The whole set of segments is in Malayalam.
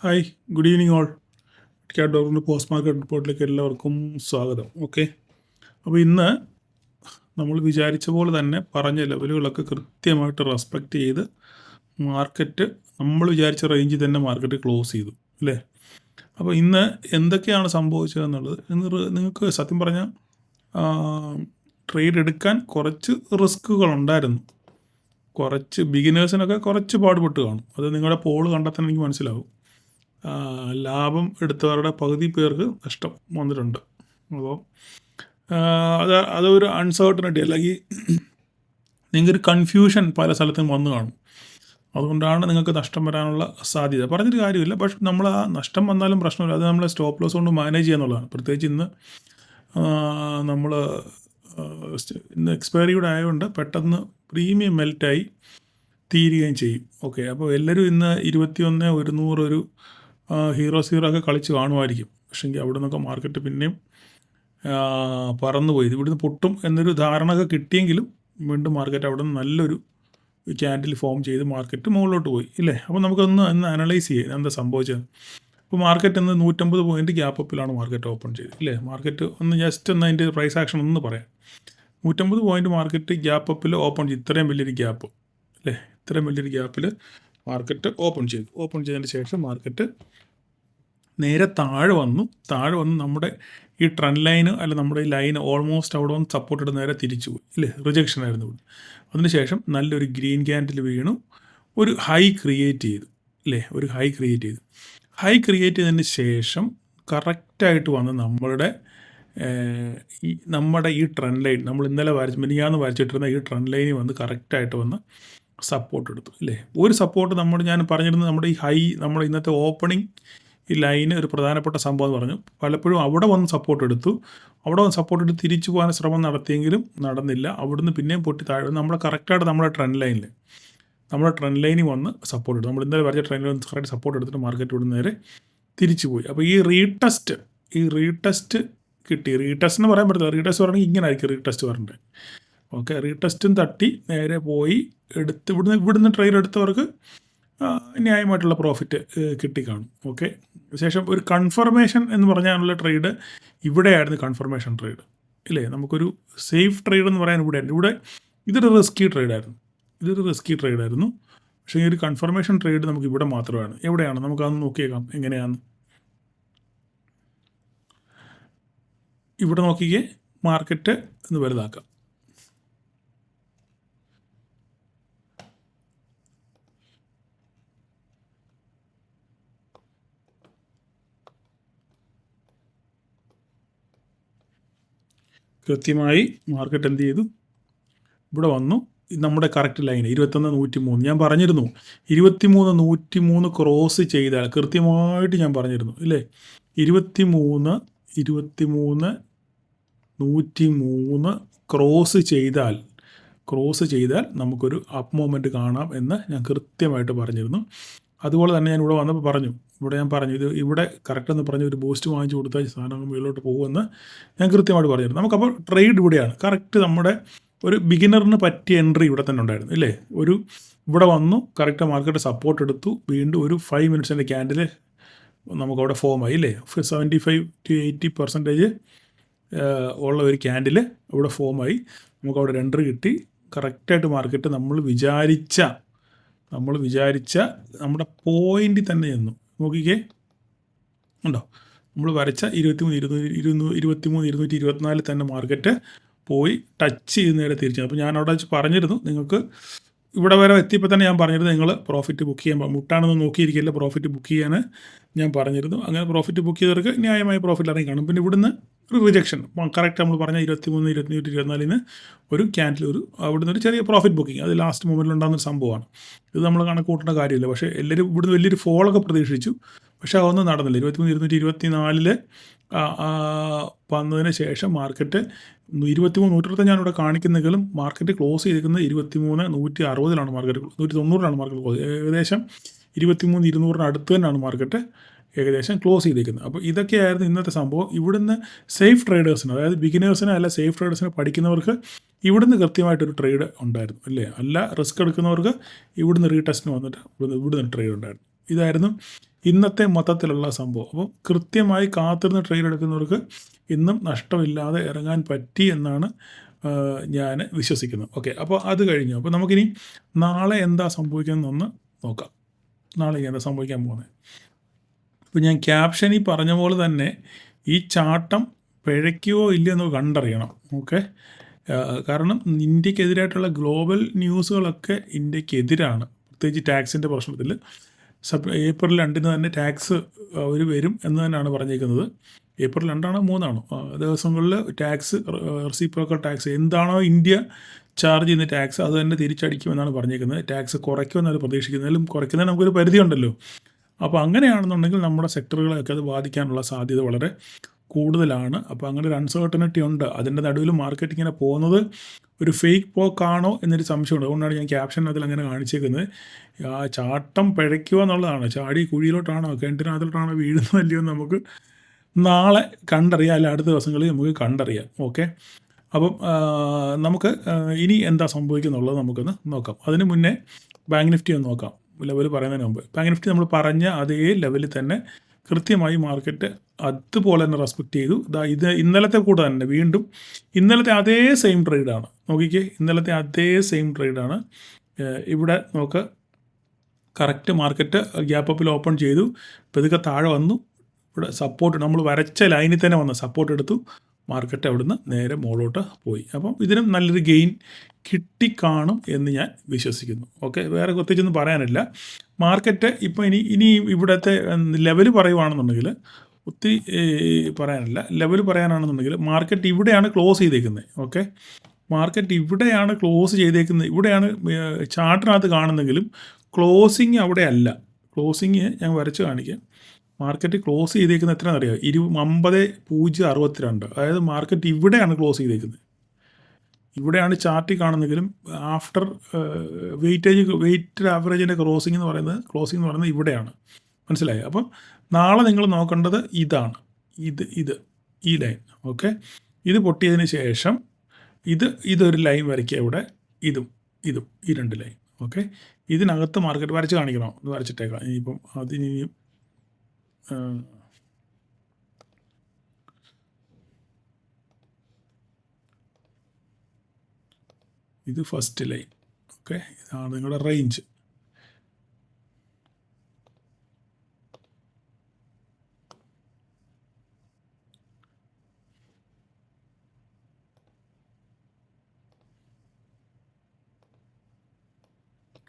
Hi, good evening all. Cat ഡോക്ടറിൻ്റെ പോസ്റ്റ് മാർക്കറ്റ് റിപ്പോർട്ടിലേക്ക് എല്ലാവർക്കും സ്വാഗതം. ഓക്കെ, അപ്പോൾ ഇന്ന് നമ്മൾ വിചാരിച്ച പോലെ തന്നെ പറഞ്ഞ ലെവലുകളൊക്കെ കൃത്യമായിട്ട് റെസ്പെക്റ്റ് ചെയ്ത് മാർക്കറ്റ് നമ്മൾ വിചാരിച്ച റേഞ്ചിൽ തന്നെ മാർക്കറ്റ് ക്ലോസ് ചെയ്തു അല്ലേ. അപ്പോൾ ഇന്ന് എന്തൊക്കെയാണ് സംഭവിച്ചതെന്നുള്ളത് നിങ്ങൾക്ക് സത്യം പറഞ്ഞാൽ ട്രേഡ് എടുക്കാൻ കുറച്ച് റിസ്കുകളുണ്ടായിരുന്നു. കുറച്ച് ബിഗിനേഴ്സിനൊക്കെ കുറച്ച് പാടുപെട്ട് കാണും. അത് നിങ്ങളുടെ പോൾ കണ്ടാൽ തന്നെ എനിക്ക് മനസ്സിലാവും. ലാഭം എടുത്തവരുടെ പകുതി പേർക്ക് നഷ്ടം വന്നിട്ടുണ്ട്. അപ്പോൾ അതൊരു അൺസർട്ടനിറ്റി അല്ലെങ്കിൽ നിങ്ങൾക്കൊരു കൺഫ്യൂഷൻ പല സ്ഥലത്തും വന്നു കാണും. അതുകൊണ്ടാണ് നിങ്ങൾക്ക് നഷ്ടം വരാനുള്ള സാധ്യത. പറഞ്ഞൊരു കാര്യമില്ല, പക്ഷെ നമ്മൾ ആ നഷ്ടം വന്നാലും പ്രശ്നമില്ല. അത് നമ്മളെ സ്റ്റോപ്പ് ലോസ് കൊണ്ട് മാനേജ് ചെയ്യുക എന്നുള്ളതാണ്. പ്രത്യേകിച്ച് ഇന്ന് എക്സ്പയറിയുടെ ആയതുകൊണ്ട് പെട്ടെന്ന് പ്രീമിയം മെൽറ്റായി തീരുകയും ചെയ്യും. ഓക്കെ, അപ്പോൾ എല്ലാവരും ഇന്ന് 21,100 ഒരു ഹീറോ ഒക്കെ കളിച്ച് കാണുമായിരിക്കും. പക്ഷേങ്കിൽ അവിടെ നിന്നൊക്കെ മാർക്കറ്റ് പിന്നെയും പറന്നുപോയി. ഇവിടുന്ന് പൊട്ടും എന്നൊരു ധാരണയൊക്കെ കിട്ടിയെങ്കിലും വീണ്ടും മാർക്കറ്റ് അവിടെ നിന്ന് നല്ലൊരു ക്യാൻഡിൽ ഫോം ചെയ്ത് മാർക്കറ്റ് മുകളിലോട്ട് പോയി ഇല്ലേ. അപ്പോൾ നമുക്കൊന്ന് അനലൈസ് ചെയ്യാം എന്താ സംഭവിച്ചത്. അപ്പോൾ മാർക്കറ്റ് ഇന്ന് 150 പോയിൻറ്റ് ഗ്യാപ്പ് അപ്പിലാണ് മാർക്കറ്റ് ഓപ്പൺ ചെയ്തത് ഇല്ലേ. മാർക്കറ്റ് ജസ്റ്റ് അതിൻ്റെ പ്രൈസ് ആക്ഷൻ ഒന്ന് പറയാം. 150 പോയിൻറ്റ് മാർക്കറ്റ് ഗ്യാപ്പ് അപ്പിൽ ഓപ്പൺ ചെയ്തു. ഇത്രയും വലിയൊരു ഗ്യാപ്പ് അല്ലേ. ഇത്രയും വലിയൊരു ഗ്യാപ്പിൽ മാർക്കറ്റ് ഓപ്പൺ ചെയ്തതിന് ശേഷം മാർക്കറ്റ് നേരെ താഴെ വന്നു നമ്മുടെ ഈ ട്രെൻഡ് ലൈന് അല്ല നമ്മുടെ ഈ ലൈൻ ഓൾമോസ്റ്റ് അവിടെ വന്ന് സപ്പോർട്ട് ഇട്ട് നേരെ തിരിച്ചു പോയി ഇല്ലേ. റിജക്ഷൻ ആയിരുന്നു ഇവിടെ. അതിനുശേഷം നല്ലൊരു ഗ്രീൻ ക്യാൻഡിൽ വീണു, ഒരു ഹൈ ക്രിയേറ്റ് ചെയ്തു അല്ലേ. ഹൈ ക്രിയേറ്റ് ചെയ്തതിന് ശേഷം കറക്റ്റായിട്ട് വന്ന് നമ്മുടെ ഈ ട്രെൻഡ് ലൈൻ നമ്മൾ ഇന്നലെ മിനിഞ്ഞാന്ന് വരച്ചിട്ടിരുന്ന ഈ ട്രെൻഡ് ലൈനിൽ വന്ന് കറക്റ്റായിട്ട് വന്ന് സപ്പോർട്ട് എടുത്തു അല്ലേ. ഒരു സപ്പോർട്ട് ഞാൻ പറഞ്ഞിരുന്നത് നമ്മുടെ ഈ നമ്മുടെ ഇന്നത്തെ ഓപ്പണിംഗ് ഈ ലൈന് ഒരു പ്രധാനപ്പെട്ട സംഭവം എന്ന് പറഞ്ഞു. പലപ്പോഴും അവിടെ വന്ന് സപ്പോർട്ട് എടുത്ത് തിരിച്ചു പോകാൻ ശ്രമം നടത്തിയെങ്കിലും നടന്നില്ല. അവിടുന്ന് പിന്നെയും പൊട്ടി താഴെ നമ്മുടെ കറക്റ്റായിട്ട് നമ്മുടെ ട്രെൻഡ് ലൈനിൽ വന്ന് സപ്പോർട്ട് എടുത്തു. നമ്മൾ ഇന്നലെ വരച്ച ട്രെൻഡിൽ വന്ന് കറക്റ്റ് സപ്പോർട്ട് എടുത്തിട്ട് മാർക്കറ്റ് ഇവിടെ നേരെ തിരിച്ചു പോയി. അപ്പോൾ ഈ റീടെസ്റ്റ് കിട്ടി. റീടെസ്റ്റ് എന്ന് പറയാൻ പറ്റില്ല. റീടെസ്റ്റ് പറഞ്ഞാൽ ഇങ്ങനെ ആയിരിക്കും റീടെസ്റ്റ് പറഞ്ഞിട്ട്. ഓക്കെ, റീടെസ്റ്റും തട്ടി നേരെ പോയി ഇവിടുന്ന് ട്രേഡ് എടുത്തവർക്ക് ന്യായമായിട്ടുള്ള പ്രോഫിറ്റ് കിട്ടിക്കാണും. ഓക്കെ, ശേഷം ഒരു കൺഫർമേഷൻ എന്ന് പറഞ്ഞാലുള്ള ട്രേഡ് ഇവിടെയായിരുന്നു. കൺഫർമേഷൻ ട്രേഡ് ഇല്ലേ. നമുക്കൊരു സേഫ് ട്രേഡ് എന്ന് പറയാൻ ഇവിടെ ഇതൊരു റിസ്കി ട്രേഡായിരുന്നു. പക്ഷേ ഈ ഒരു കൺഫർമേഷൻ ട്രേഡ് നമുക്ക് ഇവിടെ മാത്രമാണ്. എവിടെയാണ് നമുക്കതൊന്ന് നോക്കിയേക്കാം എങ്ങനെയാണ്. ഇവിടെ നോക്കിക്കേ, മാർക്കറ്റ് എന്ന് വലുതാക്കാം. കൃത്യമായി മാർക്കറ്റ് എന്ത് ചെയ്തു, ഇവിടെ വന്നു. നമ്മുടെ കറക്റ്റ് ലൈൻ 21,103 ഞാൻ പറഞ്ഞിരുന്നു. 23,103 ക്രോസ് ചെയ്താൽ കൃത്യമായിട്ട് ഞാൻ പറഞ്ഞിരുന്നു ഇല്ലേ. 23,103 ക്രോസ് ചെയ്താൽ നമുക്കൊരു അപ്പ് മൂവ്മെൻറ്റ് കാണാം എന്ന് ഞാൻ കൃത്യമായിട്ട് പറഞ്ഞിരുന്നു. അതുപോലെ തന്നെ ഞാൻ ഇവിടെ വന്നപ്പോൾ പറഞ്ഞു ഇവിടെ കറക്റ്റ് എന്ന് പറഞ്ഞ് ഒരു ബൂസ്റ്റ് വാങ്ങിച്ചു കൊടുത്താൽ സാധനം മുകളിലോട്ട് പോകുമെന്ന് ഞാൻ കൃത്യമായിട്ട് പറഞ്ഞിരുന്നു. നമുക്കപ്പോൾ ട്രേഡ് ഇവിടെയാണ് കറക്റ്റ്. നമ്മുടെ ഒരു ബിഗിനറിന് പറ്റിയ എൻട്രി ഇവിടെ തന്നെ ഉണ്ടായിരുന്നു ഇല്ലേ. ഇവിടെ വന്നു കറക്റ്റ് മാർക്കറ്റ് സപ്പോർട്ട് എടുത്തു. വീണ്ടും ഒരു 5 മിനിറ്റ്സിൻ്റെ ക്യാൻഡിൽ നമുക്കവിടെ ഫോമായി ഇല്ലേ. 75 to 80% ഉള്ള ഒരു ക്യാൻഡിൽ ഇവിടെ ഫോമായി. നമുക്കവിടെ ഒരു എൻട്രി കിട്ടി. കറക്റ്റായിട്ട് മാർക്കറ്റ് നമ്മൾ വിചാരിച്ച നമ്മുടെ പോയിന്റിൽ തന്നെ ചെന്നു. നോക്കിക്കേ ഉണ്ടോ, നമ്മൾ വരച്ച 23,224 തന്നെ മാർക്കറ്റ് പോയി ടച്ച് ചെയ്ത് നേരെ തിരിച്ചു. അപ്പോൾ ഞാൻ അവിടെ വെച്ച് പറഞ്ഞിരുന്നു നിങ്ങൾക്ക് ഇവിടെ വരെ എത്തിയപ്പോൾ തന്നെ ഞാൻ പറഞ്ഞിരുന്നു നിങ്ങൾ പ്രോഫിറ്റ് ബുക്ക് ചെയ്യാൻ മുട്ടാണെന്ന് നോക്കിയിരിക്കില്ല, പ്രോഫിറ്റ് ബുക്ക് ചെയ്യാൻ ഞാൻ പറഞ്ഞിരുന്നു. അങ്ങനെ പ്രോഫിറ്റ് ബുക്ക് ചെയ്തവർക്ക് ന്യായമായ പ്രോഫിറ്റ് ഇറങ്ങി കാണും. പിന്നെ ഇവിടുന്ന് ഒരു റിജക്ഷൻ കറക്റ്റ് നമ്മൾ പറഞ്ഞ 23, 22, 24 ഒരു ക്യാൻഡിൽ അവിടുന്ന് ഒരു ചെറിയ പ്രോഫിറ്റ് ബുക്കിംഗ് അത് ലാസ്റ്റ് മൊമെൻറ്റിൽ ഉണ്ടാകുന്നൊരു സംഭവമാണ്. ഇത് നമ്മൾ കണക്ക് കൂട്ടേണ്ട കാര്യമില്ല. പക്ഷേ എല്ലാവരും ഇവിടുന്ന് വലിയൊരു ഫോളൊക്കെ പ്രതീക്ഷിച്ചു. പക്ഷേ അതൊന്നും നടന്നില്ല. 23,224 വന്നതിന് ശേഷം മാർക്കറ്റ് 23,125 ഞാനിവിടെ കാണിക്കുന്നെങ്കിലും മാർക്കറ്റ് ക്ലോസ് ചെയ്തിരിക്കുന്നത് 23,160 മാർക്കറ്റ് 190 മാർക്കറ്റ് ക്ലോസ്. ഏകദേശം 23,200 അടുത്ത് തന്നെയാണ് മാർക്കറ്റ് ഏകദേശം ക്ലോസ് ചെയ്തിരിക്കുന്നത്. അപ്പോൾ ഇതൊക്കെയായിരുന്നു ഇന്നത്തെ സംഭവം. ഇവിടുന്ന് സേഫ് ട്രേഡേഴ്സിന്, അതായത് ബിഗിനേഴ്സിന് അല്ല സേഫ് ട്രേഡേഴ്സിന് പഠിക്കുന്നവർക്ക് ഇവിടുന്ന് കൃത്യമായിട്ടൊരു ട്രേഡ് ഉണ്ടായിരുന്നു അല്ലേ. അല്ല റിസ്ക് എടുക്കുന്നവർക്ക് ഇവിടുന്ന് റീടെസ്റ്റിന് വന്നിട്ട് ഇവിടുന്ന് ട്രേഡ് ഉണ്ടായിരുന്നു. ഇതായിരുന്നു ഇന്നത്തെ മൊത്തത്തിലുള്ള സംഭവം. അപ്പം കൃത്യമായി കാത്തിരുന്ന് ട്രേഡ് എടുക്കുന്നവർക്ക് ഇന്നും നഷ്ടമില്ലാതെ ഇറങ്ങാൻ പറ്റി എന്നാണ് ഞാൻ വിശ്വസിക്കുന്നത്. ഓക്കെ, അപ്പോൾ അത് കഴിഞ്ഞു. അപ്പോൾ നമുക്കിനി നാളെ എന്താ സംഭവിക്കുന്നതെന്നൊന്ന് നോക്കാം. നാളെ എന്താ സംഭവിക്കാൻ പോകുന്നത്. ഇപ്പോൾ ഞാൻ ക്യാപ്ഷനിൽ പറഞ്ഞ പോലെ തന്നെ ഈ ചാട്ടം പിഴയ്ക്കുമോ ഇല്ലയോ എന്ന് കണ്ടറിയണം. ഓക്കെ, കാരണം ഇന്ത്യക്കെതിരായിട്ടുള്ള ഗ്ലോബൽ ന്യൂസുകളൊക്കെ ഇന്ത്യക്കെതിരാണ്. പ്രത്യേകിച്ച് ടാക്സിൻ്റെ പ്രശ്നത്തിൽ ഏപ്രിൽ 2 തന്നെ ടാക്സ് അവർ വരും എന്ന് തന്നെയാണ് പറഞ്ഞേക്കുന്നത്. ഏപ്രിൽ 2 3 ദിവസങ്ങളിൽ ടാക്സ്, റെസിപ്രോക്കൽ ടാക്സ് എന്താണോ ഇന്ത്യ ചാർജ് ചെയ്യുന്ന ടാക്സ് അത് തന്നെ തിരിച്ചടിക്കുമെന്നാണ് പറഞ്ഞേക്കുന്നത്. ടാക്സ് കുറയ്ക്കുമെന്നാണ് പ്രതീക്ഷിക്കുന്നതിലും കുറയ്ക്കുന്നതിന് നമുക്കൊരു പരിധിയുണ്ടല്ലോ. അപ്പോൾ അങ്ങനെയാണെന്നുണ്ടെങ്കിൽ നമ്മുടെ സെക്ടറുകളെയൊക്കെ അത് ബാധിക്കാനുള്ള സാധ്യത വളരെ കൂടുതലാണ്. അപ്പോൾ അങ്ങനെ ഒരു അൺസർട്ടനിറ്റി ഉണ്ട്. അതിൻ്റെ നടുവിൽ മാർക്കറ്റ് ഇങ്ങനെ പോകുന്നത് ഒരു ഫേക്ക് പോക്കാണോ എന്നൊരു സംശയമുണ്ട്. അതുകൊണ്ടാണ് ഞാൻ ക്യാപ്ഷൻ അതിൽ അങ്ങനെ കാണിച്ചേക്കുന്നത്. ആ ചാട്ടം പിഴയ്ക്കുക എന്നുള്ളതാണ്. ചാടി കുഴിയിലോട്ടാണോ കിണറ്റിനകത്തോട്ടാണോ വീഴുന്നതല്ലയോ നമുക്ക് നാളെ കണ്ടറിയാം, അല്ല അടുത്ത ദിവസങ്ങളിൽ നമുക്ക് കണ്ടറിയാം. ഓക്കെ, അപ്പം നമുക്ക് ഇനി എന്താ സംഭവിക്കുന്നുള്ളത് നമുക്കൊന്ന് നോക്കാം. അതിന് മുന്നേ ബാങ്ക് നിഫ്റ്റി ഒന്ന് നോക്കാം. ലെവൽ പറയുന്നതിന് മുമ്പ് ബാങ്ക് നിഫ്റ്റി നമ്മൾ പറഞ്ഞ അതേ ലെവലിൽ തന്നെ കൃത്യമായി മാർക്കറ്റ് അതുപോലെ തന്നെ റെസ്പെക്റ്റ് ചെയ്തു. ഇത് ഇന്നലത്തെ കൂടെ തന്നെ വീണ്ടും ഇന്നലത്തെ അതേ സെയിം ട്രേഡാണ്. നോക്കിക്കേ, ഇന്നലത്തെ അതേ സെയിം ട്രേഡാണ്. ഇവിടെ നമുക്ക് കറക്റ്റ് മാർക്കറ്റ് ഗ്യാപ്പ് അപ്പിൽ ഓപ്പൺ ചെയ്തു, പതുക്കെ താഴെ വന്നു. ഇവിടെ സപ്പോർട്ട് നമ്മൾ വരച്ച ലൈനിൽ തന്നെ വന്ന് സപ്പോർട്ട് എടുത്തു. മാർക്കറ്റ് അവിടുന്ന് നേരെ മുകളിലോട്ട് പോയി. അപ്പം ഇതിനും നല്ലൊരു ഗെയിൻ കിട്ടിക്കാണും എന്ന് ഞാൻ വിശ്വസിക്കുന്നു. ഓക്കെ, വേറെ പ്രത്യേകിച്ചൊന്നും പറയാനില്ല. മാർക്കറ്റ് ഇപ്പോൾ ഇനി ഇവിടുത്തെ ലെവൽ പറയുവാണെന്നുണ്ടെങ്കിൽ ഒത്തിരി പറയാനില്ല. ലെവൽ പറയാനാണെന്നുണ്ടെങ്കിൽ മാർക്കറ്റ് ഇവിടെയാണ് ക്ലോസ് ചെയ്തേക്കുന്നത്. ഓക്കെ, മാർക്കറ്റ് ഇവിടെയാണ് ക്ലോസ് ചെയ്തേക്കുന്നത്. ഇവിടെയാണ് ചാർട്ടിനകത്ത് കാണുന്നെങ്കിലും ക്ലോസിങ് അവിടെ അല്ല. ക്ലോസിങ് ഞാൻ വരച്ച് കാണിക്കാം. മാർക്കറ്റ് ക്ലോസ് ചെയ്തേക്കുന്നത് എത്രയാണെന്നറിയാം? 50.062. അതായത് മാർക്കറ്റ് ഇവിടെയാണ് ക്ലോസ് ചെയ്തേക്കുന്നത്. ഇവിടെയാണ് ചാർട്ടിൽ കാണുന്നെങ്കിലും ആഫ്റ്റർ വെയിറ്റഡ് ആവറേജിൻ്റെ ക്ലോസിംഗ് എന്ന് പറയുന്നത് ഇവിടെയാണ്. മനസ്സിലായോ? അപ്പം നാളെ നിങ്ങൾ നോക്കേണ്ടത് ഇതാണ്, ഈ ലൈൻ. ഓക്കെ, ഇത് പൊട്ടിയതിന് ശേഷം ഇതൊരു ലൈൻ വരയ്ക്കുക. ഇവിടെ ഇതും ഈ 2 ലൈൻ. ഓക്കെ, ഇതിനകത്ത് മാർക്കറ്റ് വരച്ച് കാണിക്കണോ? ഇത് വരച്ചിട്ടേക്കാം. ഇനിയിപ്പം അതിനിയും ഇത് ഫസ്റ്റ് ലൈൻ. ഓക്കെ, ഇതാണ് നിങ്ങളുടെ റേഞ്ച്.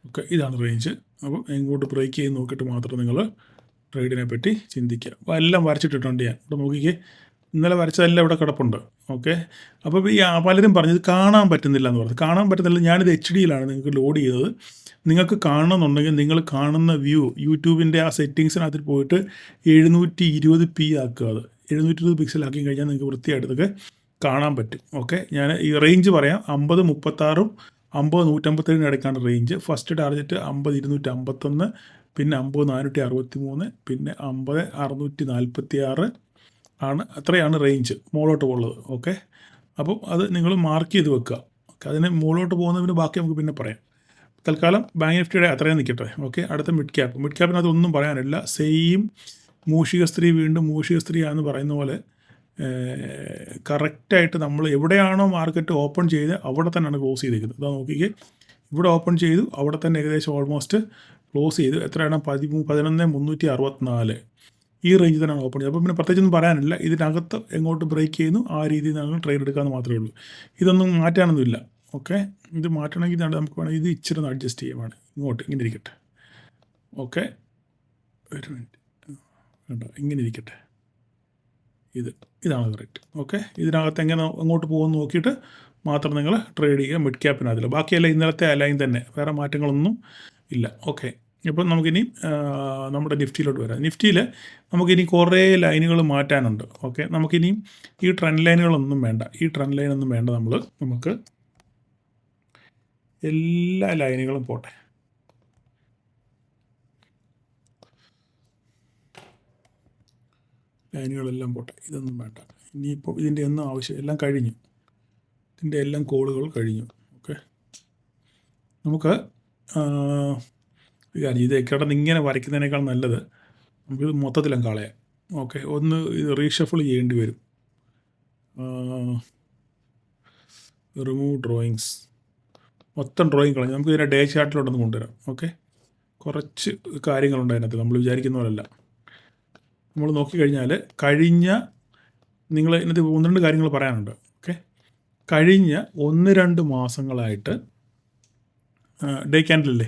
ഓക്കെ, ഇതാണ് റേഞ്ച്. അപ്പം എങ്ങോട്ട് ബ്രേക്ക് ചെയ്ത് നോക്കിയിട്ട് മാത്രം നിങ്ങൾ ട്രേഡിനെ പറ്റി ചിന്തിക്കുക. അപ്പോൾ എല്ലാം വരച്ചിട്ടിട്ടുണ്ട് ഞാൻ. ഇവിടെ നോക്കിക്കേ, ഇന്നലെ വരച്ചതെല്ലാം ഇവിടെ കിടപ്പുണ്ട്. ഓക്കെ, അപ്പോൾ ഈ പലരും പറഞ്ഞത് കാണാൻ പറ്റുന്നില്ല എന്ന് പറഞ്ഞു. കാണാൻ പറ്റുന്നില്ല. ഞാനിത് HD-യിലാണ് നിങ്ങൾക്ക് ലോഡ് ചെയ്തത്. നിങ്ങൾക്ക് കാണണമെന്നുണ്ടെങ്കിൽ നിങ്ങൾ കാണുന്ന വ്യൂ യൂട്യൂബിൻ്റെ ആ സെറ്റിങ്സിനകത്ത് പോയിട്ട് 720p ആക്കുക. അത് 720 പിക്സലാക്കി കഴിഞ്ഞാൽ നിങ്ങൾക്ക് വൃത്തിയായിട്ടതൊക്കെ കാണാൻ പറ്റും. ഓക്കെ, ഞാൻ ഈ റേഞ്ച് പറയാം. 50 36 50 157 ഇടയ്ക്കാണ് റേഞ്ച്. ഫസ്റ്റ് ടാർഗറ്റ് 50 251, പിന്നെ 50 463, പിന്നെ 50 646 ആണ്. അത്രയാണ് റേഞ്ച് മുകളിലോട്ട് പോകുന്നത്. ഓക്കെ, അപ്പം അത് നിങ്ങൾ മാർക്ക് ചെയ്ത് വെക്കുക. ഓക്കെ, അതിന് മുകളിലോട്ട് പോകുന്നതിന് ബാക്കി നമുക്ക് പിന്നെ പറയാം. തൽക്കാലം ബാങ്ക് നിഫ്റ്റിയുടെ അത്രയും നിൽക്കട്ടെ. ഓക്കെ, അടുത്ത മിഡ് ക്യാപ്പിനകത്ത് ഒന്നും പറയാനില്ല. സെയിം മൂഷിക സ്ത്രീ വീണ്ടും മൂഷിക സ്ത്രീ ആണെന്ന് പറയുന്ന പോലെ കറക്റ്റായിട്ട് നമ്മൾ എവിടെയാണോ മാർക്കറ്റ് ഓപ്പൺ ചെയ്ത് അവിടെ തന്നെയാണ് ക്ലോസ് ചെയ്തിരിക്കുന്നത്. അതാ നോക്കിക്കേ, ഇവിടെ ഓപ്പൺ ചെയ്തു, അവിടെ തന്നെ ഏകദേശം ഓൾമോസ്റ്റ് ക്ലോസ് ചെയ്തു. എത്രയാണ്? 11,364 ഈ റേഞ്ചിൽ തന്നെയാണ് ഓപ്പൺ ചെയ്തത്. അപ്പോൾ പിന്നെ പ്രത്യേകിച്ചൊന്നും പറയാനില്ല. ഇതിനകത്ത് എങ്ങോട്ട് ബ്രേക്ക് ചെയ്യുന്നു ആ രീതിയിൽ നമ്മൾ ട്രേഡ് എടുക്കാമെന്ന് മാത്രമേ ഉള്ളൂ. ഇതൊന്നും മാറ്റാനൊന്നുമില്ല. ഓക്കെ, ഇത് മാറ്റണമെങ്കിൽ നമുക്ക് വേണമെങ്കിൽ ഇത് ഇച്ചിരി ഒന്ന് അഡ്ജസ്റ്റ് ചെയ്യുവാണ്. ഇങ്ങനെ ഇരിക്കട്ടെ. ഓക്കെ, ഒരു മിനിറ്റ് കേട്ടോ, ഇങ്ങനെ ഇരിക്കട്ടെ. ഇതാണ് കറക്റ്റ്. ഓക്കെ, ഇതിനകത്ത് എങ്ങനെ അങ്ങോട്ട് പോകുമെന്ന് നോക്കിയിട്ട് മാത്രം നിങ്ങൾ ട്രേഡ് ചെയ്യുക മിഡ് ക്യാപ്പിനകത്തില്ല. ബാക്കിയെല്ലാം ഇന്നലത്തെ ലൈൻ തന്നെ, വേറെ മാറ്റങ്ങളൊന്നും ഇല്ല. ഓക്കെ, ഇപ്പം നമുക്കിനി നമ്മുടെ നിഫ്റ്റിയിലോട്ട് വരാം. നിഫ്റ്റിയിൽ നമുക്കിനി കുറേ ലൈനുകൾ മാറ്റാനുണ്ട്. ഓക്കെ, നമുക്കിനിയും ഈ ട്രെൻഡ് ലൈനുകളൊന്നും വേണ്ട. നമുക്ക് എല്ലാ ലൈനുകളും പോട്ടെ. ലൈനുകളെല്ലാം പോട്ടെ, ഇതൊന്നും വേണ്ട. ഇനിയിപ്പോൾ ഇതിൻ്റെ ഒന്നും ആവശ്യം, എല്ലാം കഴിഞ്ഞു. ഇതിൻ്റെ എല്ലാം കോളുകൾ കഴിഞ്ഞു. ഓക്കെ, നമുക്ക് ഇത് കിടന്ന് ഇങ്ങനെ വരയ്ക്കുന്നതിനേക്കാൾ നല്ലത് നമുക്കിത് മൊത്തത്തിലങ്ങ് കളയാം. ഓക്കെ, ഒന്ന് ഇത് റീഷഫിൾ ചെയ്യേണ്ടി വരും. റിമൂവ് ഡ്രോയിങ്സ്, മൊത്തം ഡ്രോയിങ് കളഞ്ഞ് നമുക്ക് ഇതിനെ ഡേ ചാർട്ടിലോട്ടൊന്ന് കൊണ്ടുവരാം. ഓക്കെ, കുറച്ച് കാര്യങ്ങളുണ്ട് അതിനകത്ത്, നമ്മൾ വിചാരിക്കുന്ന പോലല്ല. നമ്മൾ നോക്കിക്കഴിഞ്ഞാൽ കഴിഞ്ഞ നിങ്ങൾ ഇതിനകത്ത് 1-2 കാര്യങ്ങൾ പറയാനുണ്ട്. ഓക്കെ, കഴിഞ്ഞ 1-2 മാസങ്ങളായിട്ട് ഡേ ക്യാൻഡിലല്ലേ,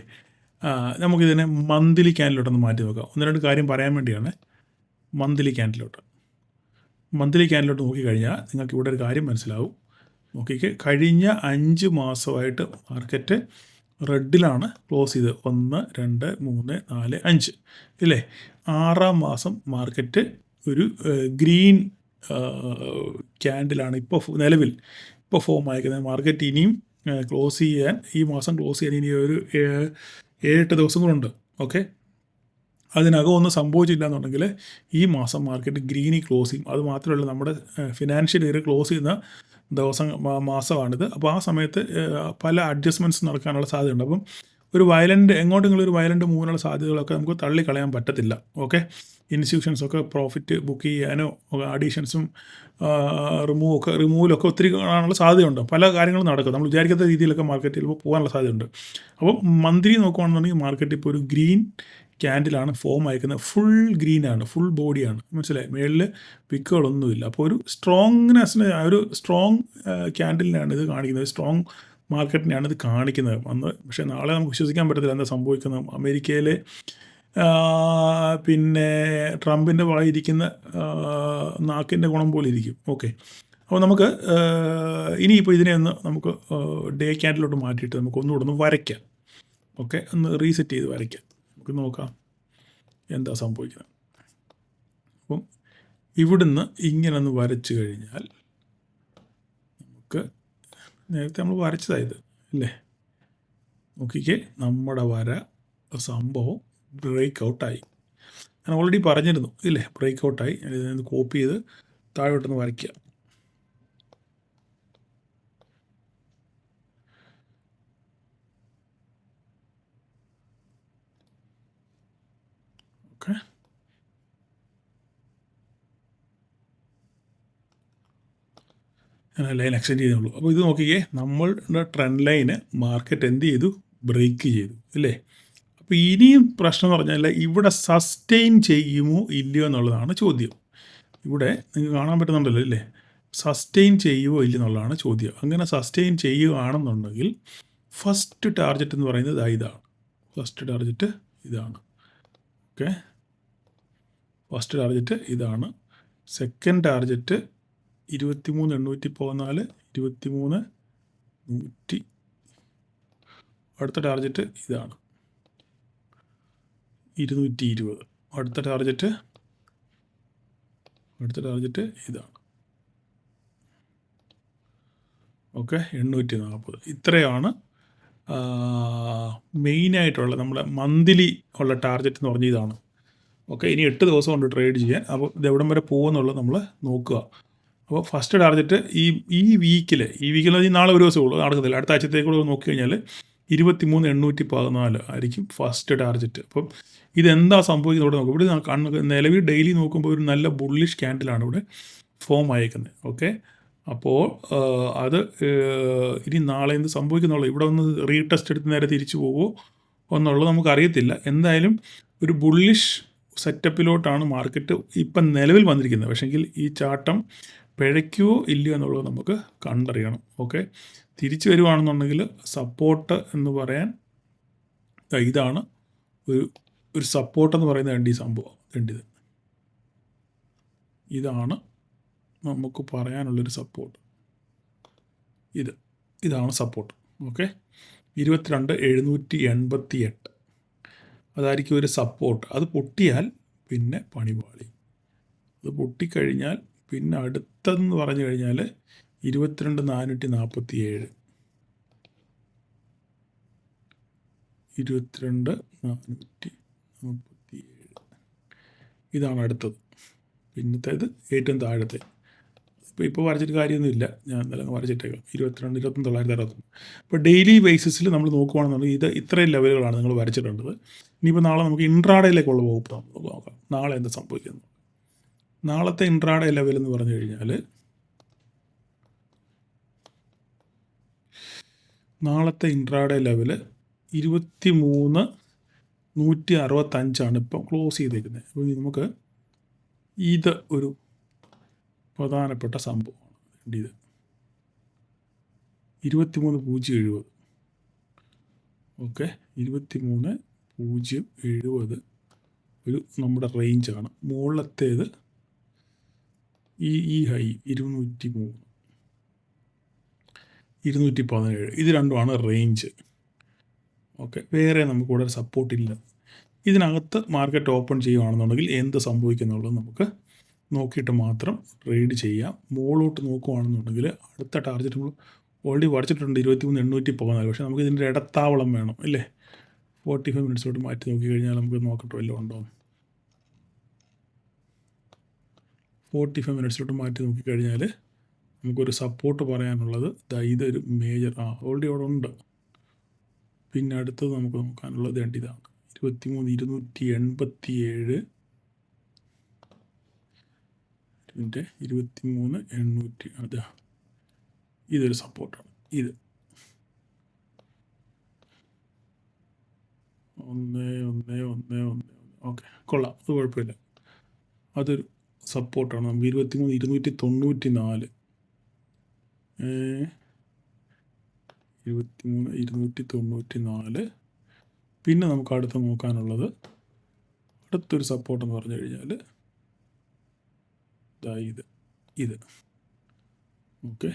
നമുക്കിതിനെ മന്ത്ലി ക്യാൻഡിലോട്ടൊന്ന് മാറ്റി നോക്കാം. 1-2 കാര്യം പറയാൻ വേണ്ടിയാണ്. മന്ത്ലി ക്യാൻഡിലോട്ട് നോക്കിക്കഴിഞ്ഞാൽ നിങ്ങൾക്ക് ഇവിടെ ഒരു കാര്യം മനസ്സിലാവും. നോക്കിക്ക്, കഴിഞ്ഞ 5 മാസമായിട്ട് മാർക്കറ്റ് റെഡിലാണ് ക്ലോസ് ചെയ്ത്. 1, 2, 3, 4, 5 ഇല്ലേ. 6-ാം മാസം മാർക്കറ്റ് ഒരു ഗ്രീൻ ക്യാൻഡിലാണ് നിലവിൽ ഫോം ആയിരിക്കുന്നത്. മാർക്കറ്റ് ഇനിയും ക്ലോസ് ചെയ്യാൻ, ഈ മാസം ക്ലോസ് ചെയ്യാൻ ഇനി ഒരു 7-8 ദിവസം കൂടെ. ഓക്കെ, അതിനകം ഒന്നും സംഭവിച്ചില്ല എന്നുണ്ടെങ്കിൽ ഈ മാസം മാർക്കറ്റ് ഗ്രീനിൽ ക്ലോസ് ചെയ്യും. അത് മാത്രമല്ല, നമ്മുടെ ഫിനാൻഷ്യൽ ഇയർ ക്ലോസ് ചെയ്യുന്ന മാസമാണിത്. അപ്പോൾ ആ സമയത്ത് പല അഡ്ജസ്റ്റ്മെൻറ്റ്സ് നടക്കാനുള്ള സാധ്യതയുണ്ട്. അപ്പം ഒരു എങ്ങോട്ടെങ്കിലും ഒരു വയലൻ്റ് മൂവിനുള്ള സാധ്യതകളൊക്കെ നമുക്ക് തള്ളിക്കളയാൻ പറ്റത്തില്ല. ഓക്കെ, ഇൻസ്റ്റിറ്റ്യൂഷൻസൊക്കെ പ്രോഫിറ്റ് ബുക്ക് ചെയ്യാനോ അഡീഷൻസും റിമൂവലൊക്കെ ഒത്തിരി കാണാനുള്ള സാധ്യതയുണ്ട്. പല കാര്യങ്ങളും നടക്കും. നമ്മൾ വിചാരിക്കാത്ത രീതിയിലൊക്കെ മാർക്കറ്റ് ചിലപ്പോൾ പോകാനുള്ള സാധ്യതയുണ്ട്. അപ്പം മന്ത്ലി നോക്കുകയാണെന്നുണ്ടെങ്കിൽ മാർക്കറ്റ് ഇപ്പോൾ ഒരു ഗ്രീൻ ക്യാൻഡിലാണ് ഫോം അയക്കുന്നത്. ഫുൾ ഗ്രീനാണ്, ഫുൾ ബോഡിയാണ്, മനസ്സിലായി. മേളിൽ പിക്കുകളൊന്നുമില്ല. അപ്പോൾ ഒരു സ്ട്രോങ്നെസ്സിന്, ഒരു സ്ട്രോങ് ക്യാൻഡിലിനാണ് ഇത് കാണിക്കുന്നത്. സ്ട്രോങ് മാർക്കറ്റിനെയാണ് ഇത് കാണിക്കുന്നത്. പക്ഷേ നാളെ നമുക്ക് വിശ്വസിക്കാൻ പറ്റത്തില്ല എന്താ സംഭവിക്കുന്നത്. അമേരിക്കയിലെ പിന്നെ ട്രംപിൻ്റെ വായിരിക്കുന്ന നാക്കിൻ്റെ ഗുണം പോലെ ഇരിക്കും. ഓക്കെ, അപ്പോൾ നമുക്ക് ഇനിയിപ്പോൾ ഇതിനെ ഒന്ന് നമുക്ക് ഡേ ക്യാൻഡിലോട്ട് മാറ്റിയിട്ട് നമുക്ക് ഒന്നുകൂടെ ഒന്ന് വരയ്ക്കാം. ഓക്കെ, ഒന്ന് റീസെറ്റ് ചെയ്ത് വരയ്ക്കാം. നമുക്ക് നോക്കാം എന്താ സംഭവിക്കുന്നത്. അപ്പം ഇവിടുന്ന് ഇങ്ങനെ ഒന്ന് വരച്ച് കഴിഞ്ഞാൽ നമുക്ക് നേരത്തെ നമ്മൾ വരച്ചതായത് ഇല്ലേ. നോക്കിക്കേ, നമ്മുടെ വര സംഭവം ബ്രേക്ക് ഔട്ടായി. ഞാൻ ഓൾറെഡി പറഞ്ഞിരുന്നു ഇല്ലേ, ബ്രേക്ക് ഔട്ടായി. ഇതിനൊന്ന് കോപ്പി ചെയ്ത് താഴോട്ടൊന്ന് വരയ്ക്കുക. ഓക്കെ, ഞാൻ ലൈൻ എക്സ്റ്റെൻഡ് ചെയ്തോളൂ. അപ്പോൾ ഇത് നോക്കിക്കേ, നമ്മളുടെ ട്രെൻഡ് ലൈന് മാർക്കറ്റ് എന്ത് ചെയ്തു, ബ്രേക്ക് ചെയ്തു ഇല്ലേ. അപ്പോൾ ഇനിയും പ്രശ്നം എന്ന് പറഞ്ഞാൽ ഇവിടെ സസ്റ്റെയിൻ ചെയ്യുമോ ഇല്ലയോ എന്നുള്ളതാണ് ചോദ്യം. ഇവിടെ നിങ്ങൾക്ക് കാണാൻ പറ്റുന്നുണ്ടല്ലോ ഇല്ലേ, സസ്റ്റെയിൻ ചെയ്യുമോ ഇല്ല എന്നുള്ളതാണ് ചോദ്യം. അങ്ങനെ സസ്റ്റെയിൻ ചെയ്യുകയാണെന്നുണ്ടെങ്കിൽ ഫസ്റ്റ് ടാർഗറ്റ് എന്ന് പറയുന്നത് ഇതാണ്. ഫസ്റ്റ് ടാർഗറ്റ് ഇതാണ്. ഓക്കെ, ഫസ്റ്റ് ടാർഗറ്റ് ഇതാണ്. Second target 23,814, 23,100. അടുത്ത ടാർഗറ്റ് ഇതാണ് 220. അടുത്ത ടാർഗറ്റ് ഇതാണ്. ഓക്കെ, 840. ഇത്രയാണ് മെയിനായിട്ടുള്ള നമ്മുടെ മന്ത്ലി ഉള്ള ടാർഗറ്റ് എന്ന് പറഞ്ഞ ഇതാണ്. ഓക്കെ, ഇനി 8 ദിവസം കൊണ്ട് ട്രേഡ് ചെയ്യാൻ. അപ്പോൾ ഇത് എവിടം വരെ പോകുമെന്നുള്ളത് നമ്മൾ നോക്കുക. അപ്പോൾ ഫസ്റ്റ് ടാർഗറ്റ് ഈ വീക്കിൽ നാളെ ഒരു ദിവസമേ ഉള്ളൂ, നടക്കത്തില്ല. അടുത്ത ആഴ്ചത്തേക്കൂടെ നോക്കിക്കഴിഞ്ഞാൽ 23,814 ആയിരിക്കും ഫസ്റ്റ് ടാർഗറ്റ്. അപ്പം ഇതെന്താ സംഭവിക്കുന്നത് ഇവിടെ നോക്കും. ഇവിടെ നിലവിൽ ഡെയിലി നോക്കുമ്പോൾ ഒരു നല്ല ബുള്ളിഷ് ക്യാൻഡിലാണ് ഇവിടെ ഫോം അയക്കുന്നത്. ഓക്കെ, അപ്പോൾ അത് ഇനി നാളെ എന്ത് സംഭവിക്കുന്നുള്ളൂ, ഇവിടെ ഒന്ന് റീടെസ്റ്റ് എടുത്ത് നേരെ തിരിച്ചു പോകുമോ എന്നുള്ളത് നമുക്കറിയത്തില്ല. എന്തായാലും ഒരു ബുള്ളിഷ് സെറ്റപ്പിലോട്ടാണ് മാർക്കറ്റ് ഇപ്പം നിലവിൽ വന്നിരിക്കുന്നത്. പക്ഷേങ്കിൽ ഈ ചാട്ടം പിഴയ്ക്കുമോ ഇല്ലയോ എന്നുള്ളത് നമുക്ക് കണ്ടറിയണം. ഓക്കെ, തിരിച്ചു വരുവാണെന്നുണ്ടെങ്കിൽ സപ്പോർട്ട് എന്ന് പറയാൻ ഇതാണ് ഒരു സപ്പോർട്ടെന്ന് പറയുന്നത്. ഈ സംഭവം കണ്ടിത്, ഇതാണ് നമുക്ക് പറയാനുള്ളൊരു സപ്പോർട്ട്. ഇതാണ് സപ്പോർട്ട്. ഓക്കെ, 22,788 അതായിരിക്കും ഒരു സപ്പോർട്ട്. അത് പൊട്ടിയാൽ പിന്നെ പണിപാളി. അത് പൊട്ടിക്കഴിഞ്ഞാൽ പിന്നെ അടുത്തതെന്ന് പറഞ്ഞു കഴിഞ്ഞാൽ 22,447, 22,447 ഇതാണ് അടുത്തത്. പിന്നത്തേത് ഏറ്റവും താഴത്തെ ഇപ്പോൾ വരച്ചിട്ട് കാര്യമൊന്നുമില്ല, ഞാൻ ഇന്നലെ വരച്ചിട്ടേക്കാം 22,961. ഇപ്പോൾ ഡെയിലി ബേസിസിൽ നമ്മൾ നോക്കുകയാണെന്നുണ്ടെങ്കിൽ ഇത്രയും ലെവലുകളാണ് നിങ്ങൾ വരച്ചിട്ടുള്ളത്. ഇനിയിപ്പോൾ നാളെ നമുക്ക് ഇൻട്രാഡേയിലേക്കുള്ള വകുപ്പ് നമുക്ക് നോക്കാം. നാളെ എന്ത് സംഭവിക്കുന്നു? നാളത്തെ ഇൻട്രാഡേ ലെവൽ എന്ന് പറഞ്ഞു കഴിഞ്ഞാൽ നാളത്തെ ഇൻട്രാഡേ ലെവൽ 23,165 ഇപ്പം ക്ലോസ് ചെയ്തേക്കുന്നത്. അപ്പോൾ നമുക്ക് ഇത് ഒരു പ്രധാനപ്പെട്ട സംഭവമാണ്. ഇത് 23,070. ഓക്കെ, 23,070 ഒരു നമ്മുടെ റേഞ്ചാണ്. മുകളിലത്തേത് ഈ ഹൈ 203, 217, ഇത് രണ്ടുമാണ് റേഞ്ച്. ഓക്കെ, വേറെ നമുക്ക് ഇവിടെ സപ്പോർട്ടില്ല. ഇതിനകത്ത് മാർക്കറ്റ് ഓപ്പൺ ചെയ്യുകയാണെന്നുണ്ടെങ്കിൽ എന്ത് സംഭവിക്കുന്നുള്ളത് നമുക്ക് നോക്കിയിട്ട് മാത്രം ട്രേഡ് ചെയ്യാം. മുകളിലോട്ട് നോക്കുകയാണെന്നുണ്ടെങ്കിൽ അടുത്ത ടാർഗറ്റ് നമ്മൾ ഓൾറെഡി വരച്ചിട്ടുണ്ട് 23,814. പക്ഷേ നമുക്ക് ഇതിൻ്റെ ഇടത്താവളം വേണം അല്ലേ? 45 മിനിറ്റ്സോട്ട് മാറ്റി നോക്കിക്കഴിഞ്ഞാൽ നമുക്ക് നോക്കട്ടെ വല്ലതും ഉണ്ടോ. 45 മിനിറ്റ്സിലോട്ട് മാറ്റി നോക്കിക്കഴിഞ്ഞാൽ നമുക്കൊരു സപ്പോർട്ട് പറയാനുള്ളത് ഇതൊരു മേജർ ഓൾറെഡി അവിടെ ഉണ്ട്. പിന്നെ അടുത്തത് നമുക്ക് നോക്കാനുള്ളത് ഇതാണ് 23,287. 23,800 അതാ, ഇതൊരു സപ്പോർട്ടാണ്. ഇത് 1,1,1,1. ഓക്കെ, കൊള്ളാം, അത് കുഴപ്പമില്ല, അതൊരു സപ്പോർട്ടാണ്. നമുക്ക് 23,294, 23,294. പിന്നെ നമുക്ക് അടുത്ത് നോക്കാനുള്ളത് അടുത്തൊരു സപ്പോർട്ടെന്ന് പറഞ്ഞു കഴിഞ്ഞാൽ ഇത്. ഓക്കെ,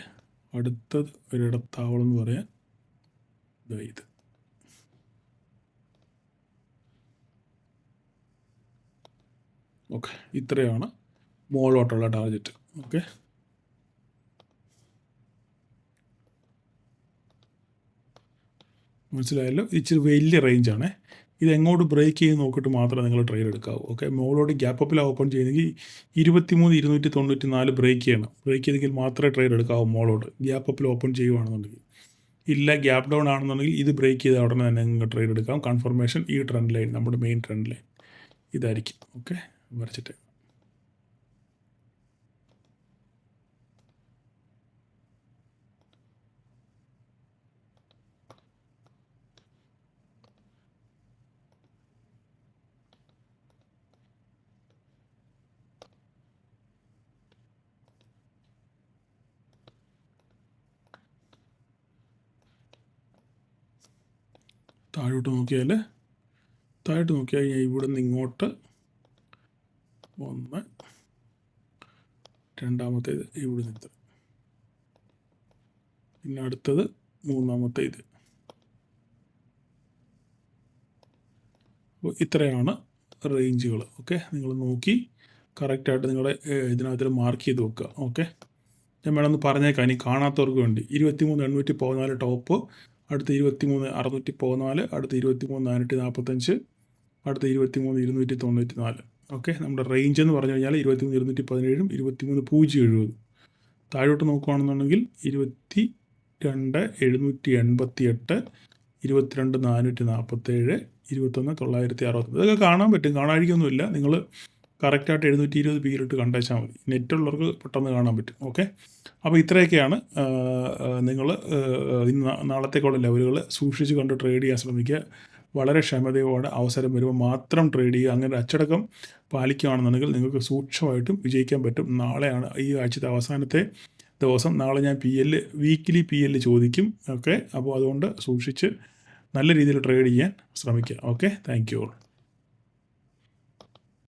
അടുത്തത് ഒരിടത്താവളം എന്ന് പറയാൻ ഇത്. ഓക്കെ, ഇത്രയാണ് മുകളിലോട്ടുള്ള ടാർഗറ്റ്. ഓക്കെ, മനസ്സിലായല്ലോ? ഇച്ചിരി വലിയ റേഞ്ചാണ്. ഇത് എങ്ങോട്ട് ബ്രേക്ക് ചെയ്ത് നോക്കിയിട്ട് മാത്രമേ നിങ്ങൾ ട്രേഡ് എടുക്കാവൂ. ഓക്കെ, മുകളിലോട്ട് ഗ്യാപ്പ് അപ്പിൽ ഓപ്പൺ ചെയ്യുന്നെങ്കിൽ 23,294 ബ്രേക്ക് ചെയ്യണം. ബ്രേക്ക് ചെയ്തെങ്കിൽ മാത്രമേ ട്രേഡ് എടുക്കാവൂ മുകളിലോട്ട്. ഗ്യാപ്പ് അപ്പിൽ ഓപ്പൺ ചെയ്യുകയാണെന്നുണ്ടെങ്കിൽ. ഇല്ല, ഗ്യാപ്പ് ഡൗൺ ആണെന്നുണ്ടെങ്കിൽ ഇത് ബ്രേക്ക് ചെയ്ത ഉടനെ തന്നെ നിങ്ങൾ ട്രേഡ് എടുക്കാം. കൺഫർമേഷൻ ഈ ട്രെൻഡ് ലൈൻ, നമ്മുടെ മെയിൻ ട്രെൻഡ് ലൈൻ ഇതായിരിക്കും. ഓക്കെ, വരച്ചിട്ട് താഴോട്ട് നോക്കിയാൽ ഇവിടെ നിന്ന് ഇങ്ങോട്ട് 1, രണ്ടാമത്തേത് ഇവിടെ നിന്ന്, പിന്നെ അടുത്തത് മൂന്നാമത്തെ ഇത്. അപ്പോൾ ഇത്രയാണ് റേഞ്ചുകൾ. ഓക്കെ, നിങ്ങൾ നോക്കി കറക്റ്റായിട്ട് നിങ്ങളുടെ ഇതിനകത്ത് മാർക്ക് ചെയ്ത് വെക്കുക. ഓക്കെ, ഞാൻ വേണമെന്ന് പറഞ്ഞേക്കാം ഇനി കാണാത്തവർക്ക് വേണ്ടി. 23,814 ടോപ്പ്, അടുത്ത 23,614, അടുത്ത 23,445, അടുത്ത 23,294. ഓക്കെ, നമ്മുടെ റേഞ്ച് എന്ന് പറഞ്ഞു കഴിഞ്ഞാൽ 23,217, 23,070. താഴോട്ട് നോക്കുകയാണെന്നുണ്ടെങ്കിൽ 22,788, 22,447, 21,960. ഇതൊക്കെ കാണാൻ പറ്റും, കാണാതിരിക്കൊന്നുമില്ല. നിങ്ങൾ കറക്റ്റായിട്ട് 720 പീരിട്ട് കണ്ടേച്ചാൽ മതി. നെറ്റുള്ളവർക്ക് പെട്ടെന്ന് കാണാൻ പറ്റും. ഓക്കെ, അപ്പോൾ ഇത്രയൊക്കെയാണ്. നിങ്ങൾ നാളത്തേക്കുള്ള ലെവലുകൾ സൂക്ഷിച്ച് കണ്ട് ട്രേഡ് ചെയ്യാൻ ശ്രമിക്കുക. വളരെ ക്ഷമതയോടെ അവസരം വരുമ്പോൾ മാത്രം ട്രേഡ് ചെയ്യുക. അങ്ങനെ അച്ചടക്കം പാലിക്കുകയാണെന്നുണ്ടെങ്കിൽ നിങ്ങൾക്ക് സൂക്ഷ്മമായിട്ടും വിജയിക്കാൻ പറ്റും. നാളെയാണ് ഈ ആഴ്ചത്തെ അവസാനത്തെ ദിവസം. നാളെ ഞാൻ വീക്കിലി PL ചോദിക്കും. ഓക്കെ, അപ്പോൾ അതുകൊണ്ട് സൂക്ഷിച്ച് നല്ല രീതിയിൽ ട്രേഡ് ചെയ്യാൻ ശ്രമിക്കുക. Okay, thank you all.